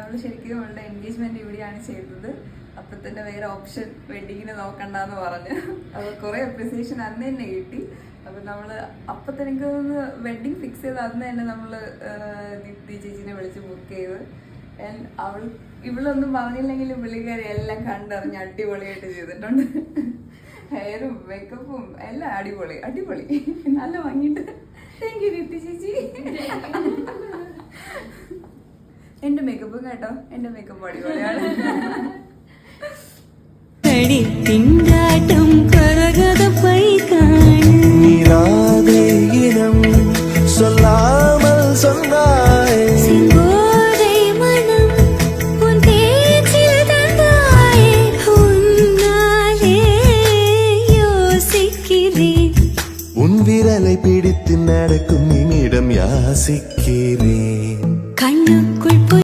നമ്മൾ ശരിക്കും അവളുടെ എൻഗേജ്മെന്റ് ഇവിടെയാണ് ചെയ്തത്. അപ്പൊ തന്നെ വേറെ ഓപ്ഷൻ വെഡിങ്ങിന് നോക്കണ്ടെന്ന് പറഞ്ഞു. അത് കുറെ അപ്രിസിയേഷൻ അന്ന് തന്നെ കിട്ടി. അപ്പൊ നമ്മള് അപ്പൊ തന്നെ എനിക്ക് തോന്നുന്നു വെഡിങ് ഫിക്സ് ചെയ്ത് അന്ന് തന്നെ നമ്മള് ദീപ്തി ചേച്ചിനെ വിളിച്ച് ബുക്ക് ചെയ്ത്. ഇവളൊന്നും പറഞ്ഞില്ലെങ്കിലും പുള്ളിക്കാരി എല്ലാം കണ്ടറിഞ്ഞ് അടിപൊളിയായിട്ട് ചെയ്തിട്ടുണ്ട്. ഹെയറും മേക്കപ്പും എല്ലാം അടിപൊളി അടിപൊളി നല്ല ഭംഗിയിട്ട്. താങ്ക് യു ദീപ്തി ചേച്ചി. എന്റെ മേക്കപ്പും കേട്ടോ, എന്റെ മേക്കപ്പ് അടിപൊളിയാണ്. விரலை பிடித்து நடக்கும் நிமிடம் யாசிக்கிறேன்.